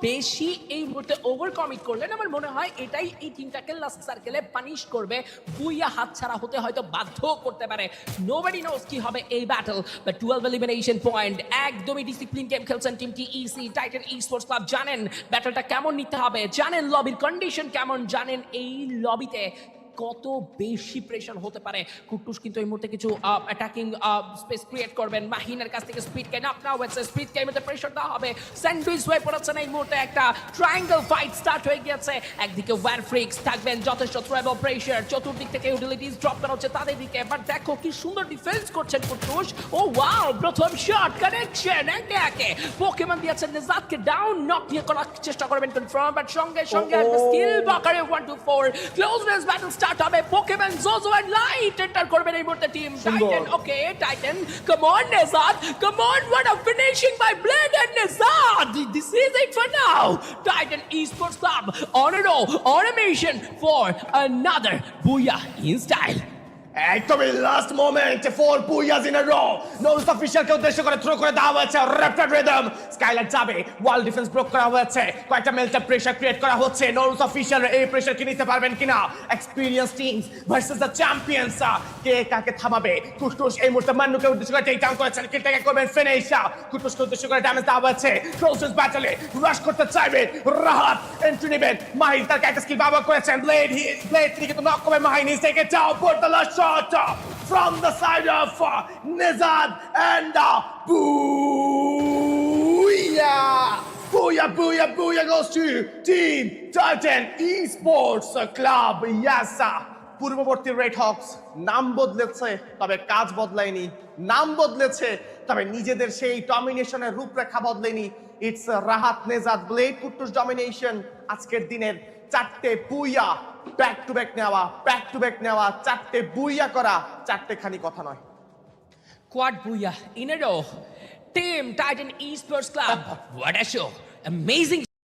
বেশি এই মুহূর্তে ওভার কমিট করলেন, আমার মনে হয় এটাই এই টিমটাকে লাস্ট সার্কেলে পানিশ করবে, বুইয়া হাতছাড়া হতে হয়তো বাধ্য করতে পারে। নোবডি নোস কি হবে এই ব্যাটল, বাট 12 এলিমিনেশন পয়েন্ট, একদমই ডিসিপ্লিন গেম খেলছেন টিমটি ইসি টাইটান ই স্পোর্টস ক্লাব। জানেন ব্যাটলটা কেমন নিতে হবে, জানেন লবির কন্ডিশন কেমন, জানেন এই লবিতে কত বেশি প্রেশার হতে পারে। কুট্টুস কিন্তু এই মুহূর্তে কিছু অ্যাটাকিং স্পেস ক্রিয়েট করবেন, মাহিনের কাছ থেকে স্পিড কে নক নাও হয়েছে, স্পিড কে মধ্যে প্রেশার দেওয়া হবে, স্যান্ডউইচ হয়ে পড়েছেন এই মুহূর্তে, একটা ট্রায়াঙ্গেল ফাইট স্টার্ট হয়ে গিয়েছে। একদিকে ওয়ার ফ্রিক্স থাকবেন যথেষ্ট ট্রাইবল প্রেশার, চতুর্দিক থেকে ইউটিলিটিস ড্রপ করা হচ্ছে তাদের দিকে, বাট দেখো কি সুন্দর ডিফেন্স করছেন কুট্টুস। ও ওয়াও, প্রথম শট কানেকশন, একে একে পোকেমন দিয়েছেন নিজাতকে ডাউন, নক নিয়ে করার চেষ্টা করবেন কনফার্ম, বাট সঙ্গে সঙ্গে একটা স্কিল বাকারে 1 2 4 ক্লোজনেস ব্যাটল স্টার্ট হবে। Pokemon JoJo and Light enter করবেন এই মুহূর্তে team Titan. Okay Titan, come on Nijat, come on, what a finishing by Blade and Nizat. This is it for now. Titan Esports Club on a roll, on a mission for another Booyah in style. একদমই last moment, 4 booyahs in a row. নোলস অফিশিয়ালকে উদ্দেশ্য করে throw করে দেওয়া হয়েছে rapid rhythm, skylight যাবে, ওয়াল defence block করা হয়েছে, কয়েকটা মেল্টা প্রেসার ক্রিয়েট করা হচ্ছে। নোলস অফিশিয়াল এই প্রেসার কি নিতে পারবেন কিনা, experience teams versus the champions, কে কাকে থামাবে। কুটুস এই মুহূর্তে মান্নুকে উদ্দেশ্য করে টেক ডাউন করেছেন, কিলটাকে করবেন ফিনিশ। কুটুসকে উদ্দেশ্য করে ড্যামেজ দেওয়া হয়েছে, ক্লোজেস ব্যাটলে রাশ করতে চাইবে রাহাত, এন্ট্রি নেবেন, মাহির তার একটা স্কিল ব্যবহার করেছেন, ব্লেড থেকে কিন্তু নক করবে মাহির, নিজ থেকে যাও for the last shot from the side of Nizad and Booyah! Booyah, booyah, booyah goes to Team Titan Esports Club. Yes, sir. পূর্ববর্তী রেড হক্স নাম বদলেছে তবে কাজ বদলায়নি, নাম বদলেছে তবে নিজেদের সেই ডমিনেশনের রূপরেখা বদলেনি। It's Rahat, Nezad, Blade, Kuttus domination. আজকের দিনের 4টে বুইয়া ব্যাক টু ব্যাক নেওয়া, ব্যাক টু ব্যাক নেওয়া, 4টে বুইয়া করা, 4টে খানি কথা নয়। Quad Booyah in a row. Team Titan Esports Club. What a show. Amazing